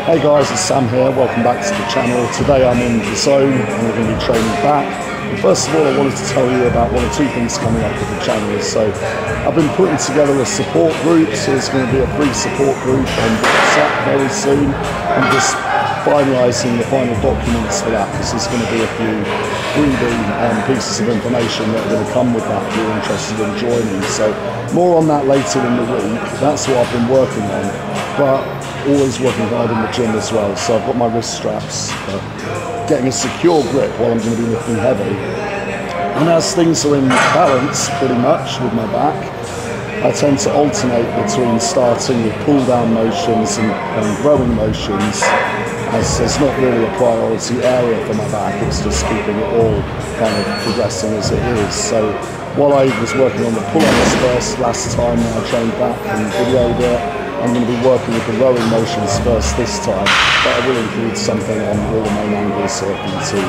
Hey guys, it's Sam here, welcome back to the channel. Today I'm in the zone and we're going to be training back. And first of all, I wanted to tell you about one or two things coming up with the channel. So I've been putting together a support group, so there's going to be a free support group on WhatsApp very soon. I'm just finalising the final documents for that because there's going to be a few freebie pieces of information that are going to come with that if you're interested in joining. So more on that later in the week. That's what I've been working on. But always working hard in the gym as well, so I've got my wrist straps, getting a secure grip while I'm going to be lifting heavy. And as things are in balance pretty much with my back, I tend to alternate between starting with pull down motions and rowing motions, as it's not really a priority area for my back, it's just keeping it all kind of progressing as it is. So while I was working on the pull-ups first last time when I trained back and videoed it, I'm going to be working with the rowing motions first this time, but I will include something on all the main angles so you can see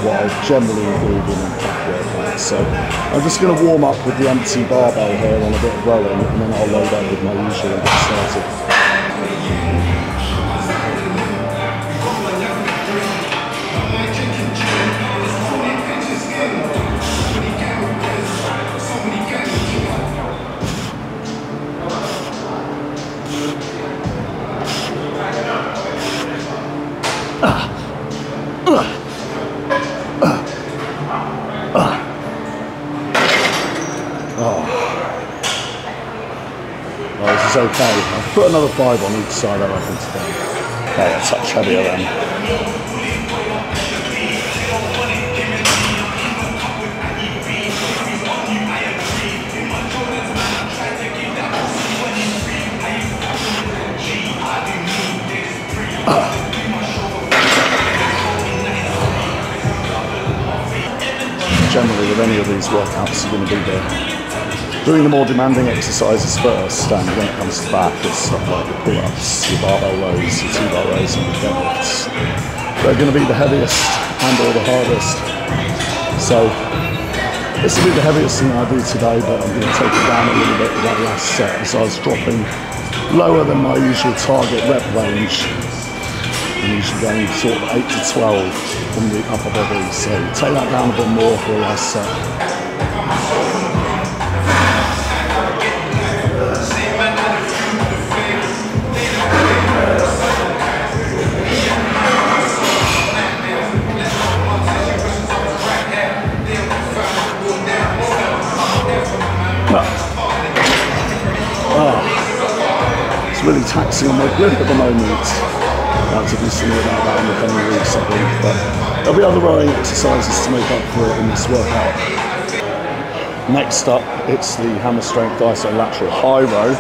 what I generally include in a back workout. So I'm just going to warm up with the empty barbell here on a bit of rowing, and then I'll load up with my usual and get started. Oh, this is okay. I'll put another 5 on each side, I reckon, today. Okay, a touch heavier then. Generally, with any of these workouts, you're going to be doing the more demanding exercises first, and when it comes to back, it's stuff like the pull-ups, your barbell rows, your 2-bar rows, and your deadlifts. They're going to be the heaviest and or the hardest. So this will be the heaviest thing I do today, but I'm going to take it down a little bit with that last set, as I was dropping lower than my usual target rep range. I'm usually going sort of 8 to 12 from the upper body, so take that down a bit more for the last set. It's really taxing on my grip at the moment. I'll have to do something about that in the coming weeks, I think. But there'll be other rowing exercises to make up for it in this workout. Next up, it's the hammer strength isolateral high row,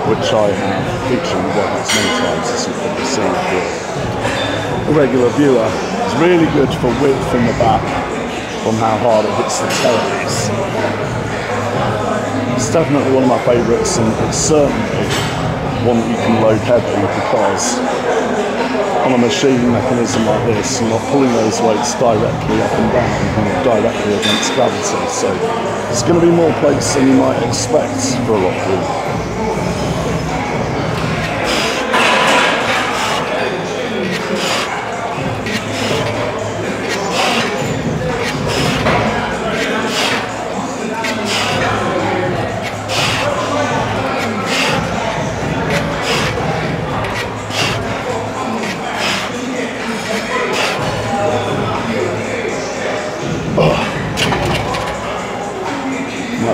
which I have featured in the workouts many times, as you've probably seen for a regular viewer. It's really good for width in the back from how hard it hits the toes. It's definitely one of my favourites, and it's certainly one that you can load heavy, because on a machine mechanism like this, you're not pulling those weights directly up and down, and directly against gravity. So there's going to be more plates than you might expect for a lot of people.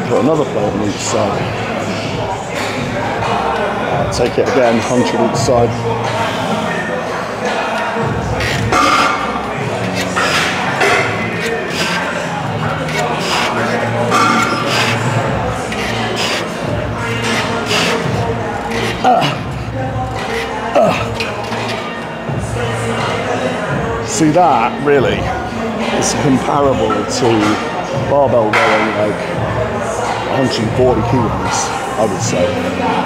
Put another plate on each side. Take it again, 100 each side. See, that really is comparable to barbell rowing, like 140 kilos, I would say.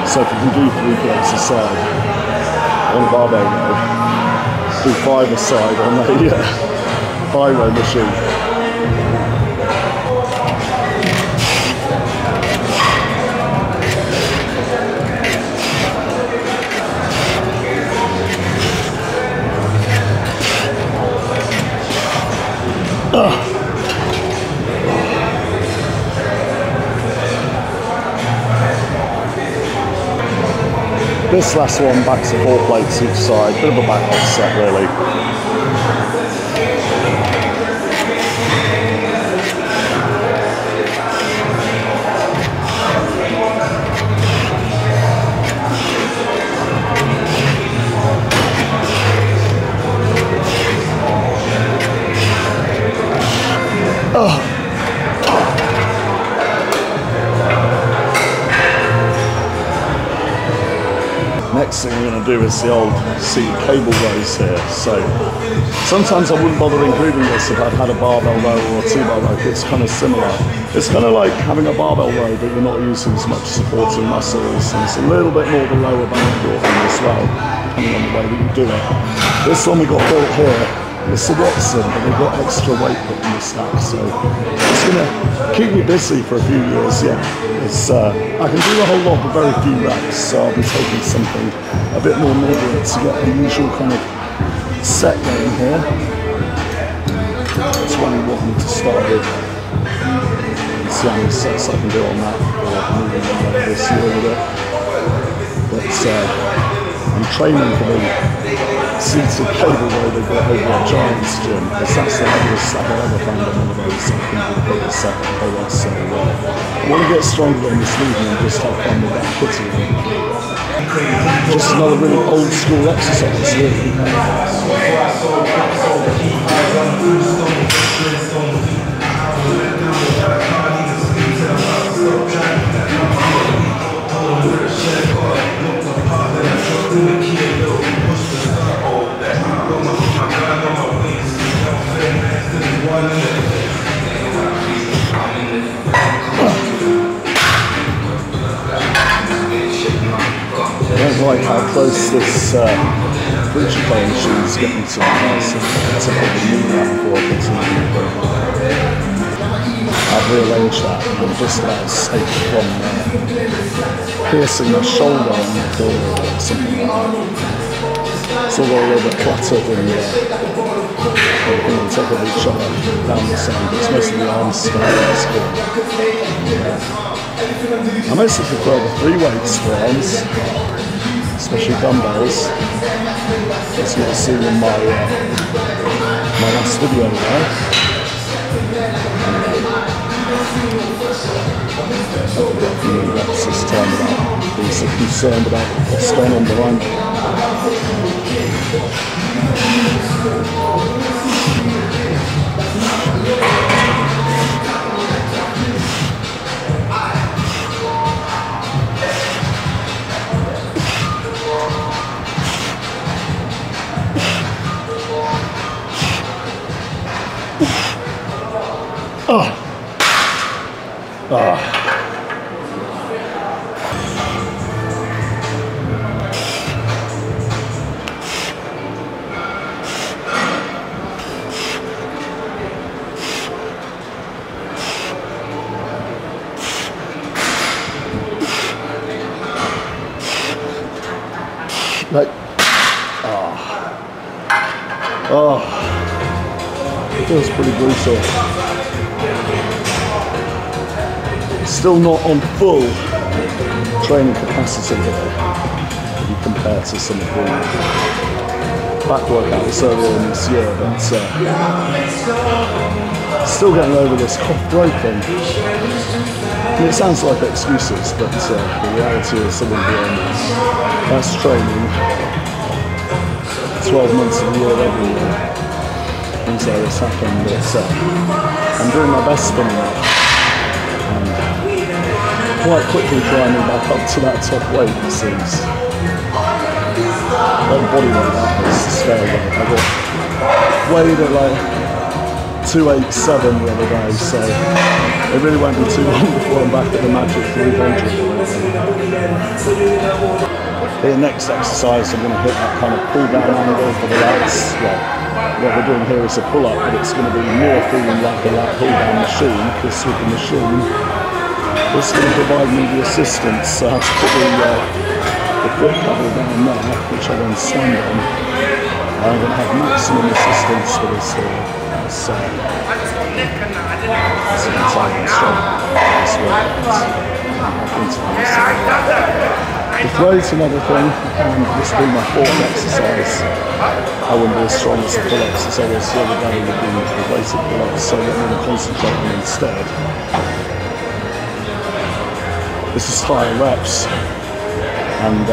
So if you can do 3 plates a side on a barbell row, do 5 a side on a high row machine. This last one, back to 4 plates each side, bit of a back offset really. Next thing we're going to do is the old seat cable rows here. So sometimes I wouldn't bother including this if I'd had a barbell row or a 2-bar row. It's kind of similar. It's kind of like having a barbell row, but you're not using as much supporting muscles. And it's a little bit more the lower back thing as well, depending on the way that you do it. This one we got built here. It's a Watson, but they've got extra weight put in the stack, so it's going to keep me busy for a few years, yeah. It's, I can do a whole lot with very few reps, so I'll be taking something a bit more moderate to get the usual kind of set going here. That's what we want me to start with. See how many sets I can do on that, or moving on like this a little bit. But I'm training for the seated cable row they've got over at Giant's gym, because that's the heaviest set I've ever found on one of those. I think the biggest set of pullups. So I want to get stronger on this evening and just have fun with that footing. Just another really old school exercise, really. I don't like how close this preacher playing machine is getting to my house. It's a bit of a knee out before I continue. I've rearranged that and I'm just about safe from piercing my shoulder on the floor or something like that. It's all a little bit cluttered and everything on top of each other down the side. It's mostly the arm stuff that's good. I mostly prefer the 3 weights for arms, especially dumbbells. That's what I've seen in my last video there. I've got a few reps this time without being so concerned about what's going on behind me. It feels pretty brutal. Still not on full training capacity here, if you compare to some of the back workouts earlier in this year, but still getting over this cough throat thing. And it sounds like excuses, but the reality is that that's training 12 months of the year every year. Things like this happen, but I'm doing my best spinning it. And quite quickly climbing back up to that top weight, it seems. That body weight up is the scale weight. I got weighed at like 287 the other day, so it really won't be too long before I'm back at the magic 300. The next exercise, I'm going to hit that kind of pull down angle for the lats. Well, what we're doing here is a pull up, but it's going to be more feeling like a lat pull down machine, because with the machine, it's going to provide me the assistance. So I have to put the foot pedal down there, which I then stand on. I'm going to have maximum assistance for this here. So it's an Italian strong. The throat's another thing, and this being my fourth exercise, I wouldn't be as strong as the pull-ups as I was the other day with the weighted pull-ups, so I'm going to concentrate on instead. This is higher reps, and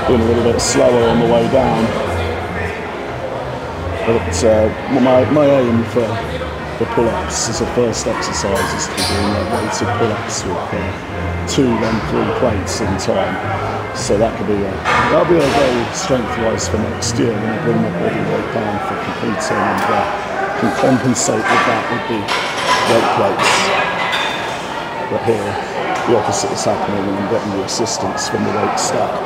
doing a little bit slower on the way down. But my aim for the pull-ups as a first exercise is to be doing weighted pull-ups with 2 then 3 plates in time. So that'll be a goal strength-wise for next year when I bring my body weight down for competing, and can compensate with that with the weight plates. But here, the opposite is happening, and I'm getting the assistance from the weight stack.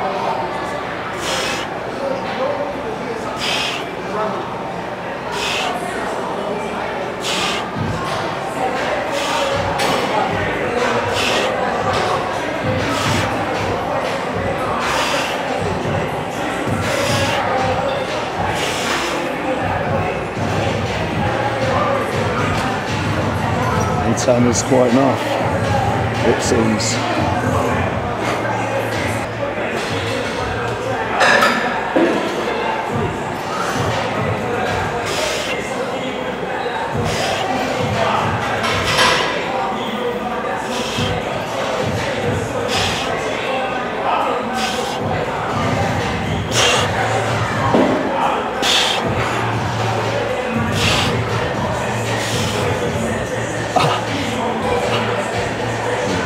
And 10 is quite enough, it seems.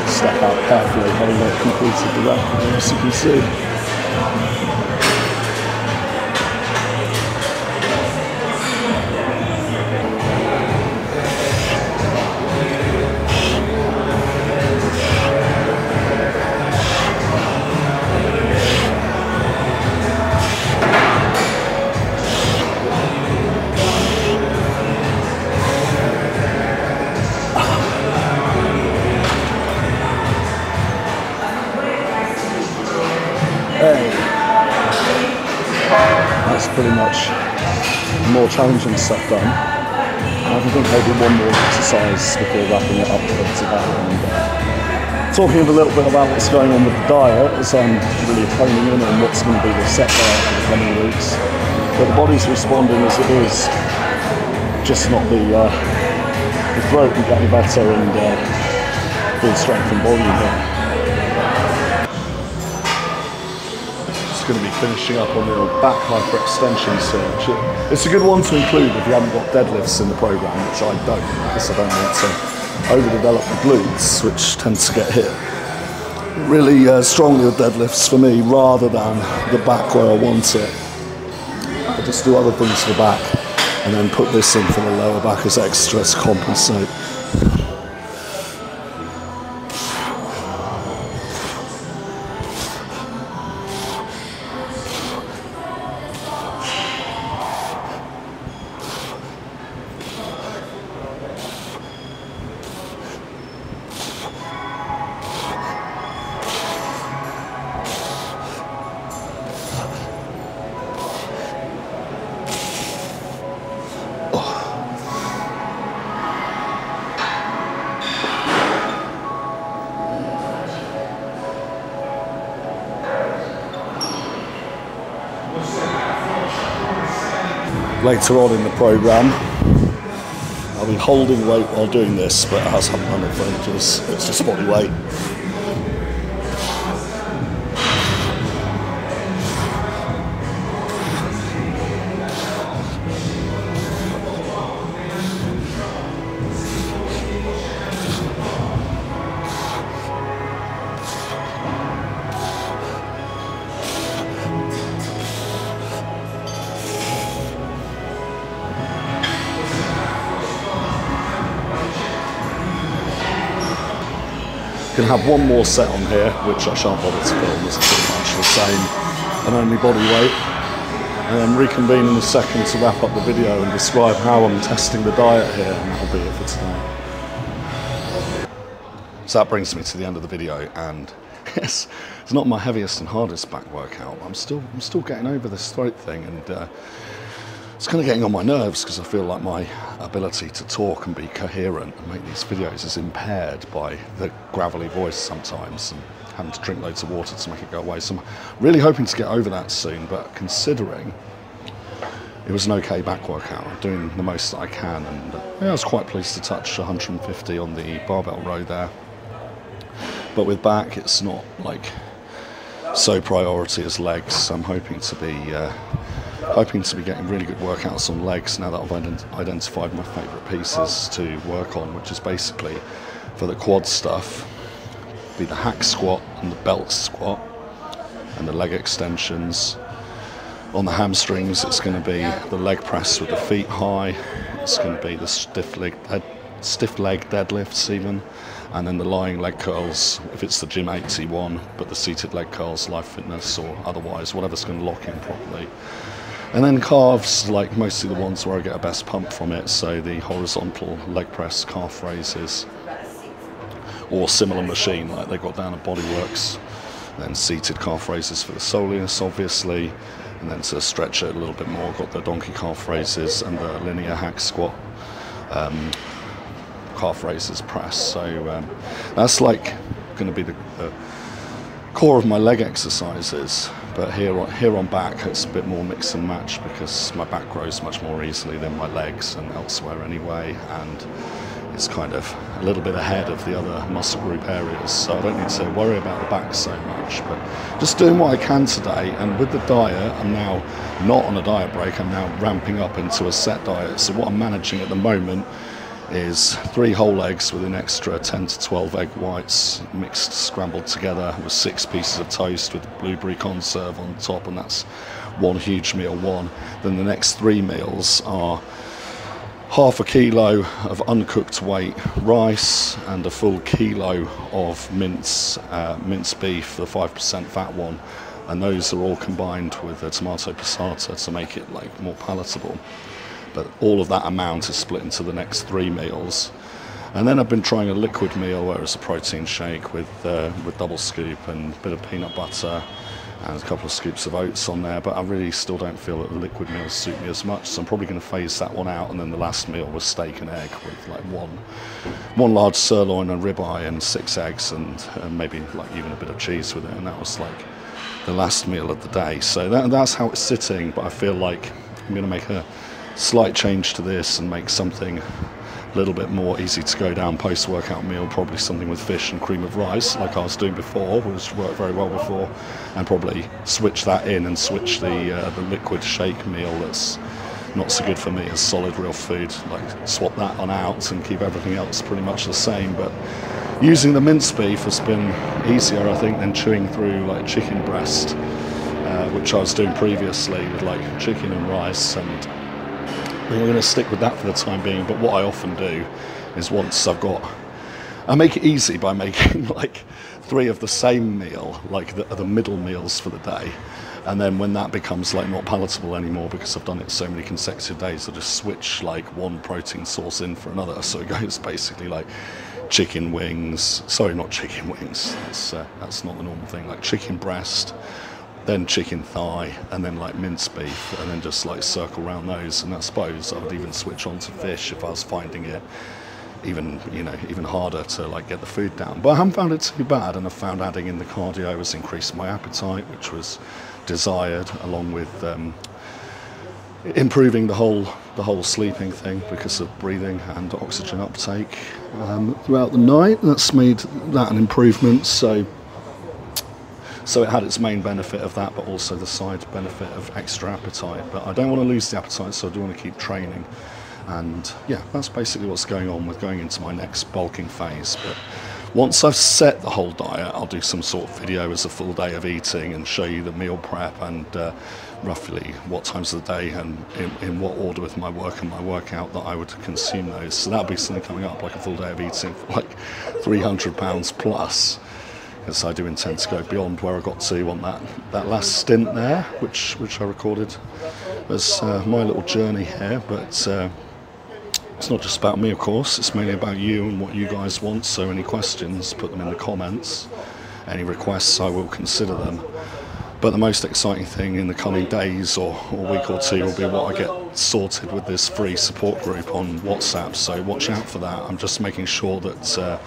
Step out carefully, having not completed the record, as you can see. That's pretty much more challenging stuff done. I think maybe one more exercise before wrapping it up for today. And talking a little bit about what's going on with the diet, as I'm really honing in on what's going to be the set diet for the coming weeks. But the body's responding as it is, just not the throat and getting better and full strength and volume here. Going to be finishing up on the back hyperextension search. It's a good one to include if you haven't got deadlifts in the program, which I don't, because I don't want to overdevelop the glutes, which tends to get hit really strongly with deadlifts for me, rather than the back where I want it. I just do other things for the back and then put this in for the lower back as extra to compensate. Later on in the programme, I'll be holding weight while doing this, but I haven't done it for ages. It's just body weight. Can have one more set on here, which I shan't bother to film, it's pretty much the same and only body weight, and then reconvene in a second to wrap up the video and describe how I'm testing the diet here, and that'll be it for today. So that brings me to the end of the video, and yes, it's not my heaviest and hardest back workout. I'm still getting over this throat thing, and it's kind of getting on my nerves because I feel like my ability to talk and be coherent and make these videos is impaired by the gravelly voice sometimes. And having to drink loads of water to make it go away. So I'm really hoping to get over that soon, but considering it was an okay back workout, I'm doing the most that I can, and yeah, I was quite pleased to touch 150 on the barbell row there. But with back, it's not like so priority as legs. I'm hoping to be getting really good workouts on legs now that I've identified my favourite pieces to work on, which is basically for the quad stuff, be the hack squat and the belt squat and the leg extensions. On the hamstrings, it's going to be the leg press with the feet high. It's going to be the stiff leg deadlifts even, and then the lying leg curls if it's the Gym 81, but the seated leg curls, Life Fitness or otherwise, whatever's going to lock in properly. And then calves, like mostly the ones where I get a best pump from it, so the horizontal leg press calf raises, or similar machine like they got down at Bodyworks. Then seated calf raises for the soleus, obviously, and then to stretch it a little bit more, got the donkey calf raises and the linear hack squat calf raises press. So that's like going to be the core of my leg exercises. But here on back, it's a bit more mix and match because my back grows much more easily than my legs and elsewhere anyway, and it's kind of a little bit ahead of the other muscle group areas, so I don't need to worry about the back so much. But just doing what I can today, and with the diet, I'm now not on a diet break, I'm now ramping up into a set diet. So what I'm managing at the moment is 3 whole eggs with an extra 10 to 12 egg whites mixed, scrambled together with 6 pieces of toast with blueberry conserve on top, and that's one huge meal one. Then the next 3 meals are half a kilo of uncooked weight rice and a full kilo of minced beef, the 5% fat one, and those are all combined with a tomato passata to make it like more palatable. But all of that amount is split into the next 3 meals. And then I've been trying a liquid meal where it's a protein shake with double scoop and a bit of peanut butter and a couple of scoops of oats on there, but I really still don't feel that the liquid meals suit me as much, so I'm probably going to phase that one out. And then the last meal was steak and egg with like one large sirloin and ribeye and 6 eggs and maybe like even a bit of cheese with it, and that was like the last meal of the day. So that's how it's sitting, but I feel like I'm going to make a slight change to this and make something a little bit more easy to go down post-workout meal, probably something with fish and cream of rice like I was doing before, which worked very well before, and probably switch that in and switch the liquid shake meal that's not so good for me as solid real food, like swap that on out and keep everything else pretty much the same. But using the minced beef has been easier, I think, than chewing through like chicken breast, which I was doing previously with like chicken and rice, and I think I'm going to stick with that for the time being. But what I often do is once I make it easy by making like 3 of the same meal, like the middle meals for the day. And then when that becomes like not palatable anymore because I've done it so many consecutive days, I just switch like one protein source in for another. So it goes basically like chicken wings, sorry, not chicken wings, that's not the normal thing, like chicken breast, then chicken thigh, and then like minced beef, and then just like circle around those. And I suppose I would even switch on to fish if I was finding it even harder to like get the food down. But I haven't found it too bad, and I found adding in the cardio has increased my appetite, which was desired, along with improving the whole sleeping thing because of breathing and oxygen uptake throughout the night. That's made that an improvement. So it had its main benefit of that, but also the side benefit of extra appetite. But I don't want to lose the appetite, so I do want to keep training. And yeah, that's basically what's going on with going into my next bulking phase. But once I've set the whole diet, I'll do some sort of video as a full day of eating and show you the meal prep and roughly what times of the day and in what order with my work and my workout that I would consume those. So that'll be something coming up, like a full day of eating for like 300 pounds plus. Because I do intend to go beyond where I got to on that last stint there, which I recorded as my little journey here. But it's not just about me, of course. It's mainly about you and what you guys want. So any questions, put them in the comments. Any requests, I will consider them. But the most exciting thing in the coming days or week or two will be what I get sorted with this free support group on WhatsApp, so watch out for that. I'm just making sure that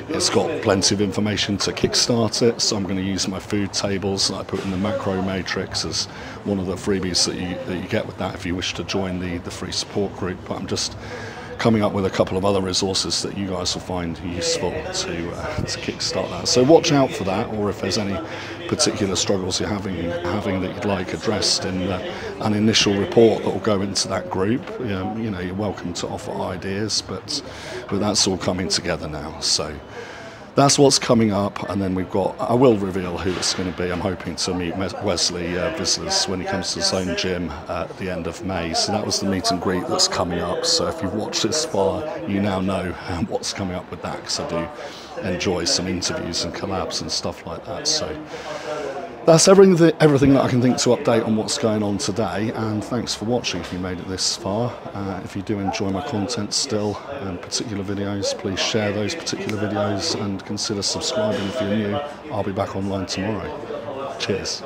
it's got plenty of information to kickstart it, so I'm going to use my food tables that I put in the macro matrix as one of the freebies that you get with that if you wish to join the free support group. But I'm just coming up with a couple of other resources that you guys will find useful to kickstart that. So watch out for that, or if there's any particular struggles you're having that you'd like addressed in an initial report that will go into that group, you know, you're welcome to offer ideas, but that's all coming together now. So that's what's coming up, and then I will reveal who it's going to be. I'm hoping to meet Wesley Vislas when he comes to his own gym at the end of May. So that was the meet and greet that's coming up. So if you've watched this far, you now know what's coming up with that, because I do enjoy some interviews and collabs and stuff like that. So that's everything that I can think to update on what's going on today, and thanks for watching if you made it this far. If you do enjoy my content still, and particular videos, please share those particular videos and consider subscribing if you're new. I'll be back online tomorrow. Cheers.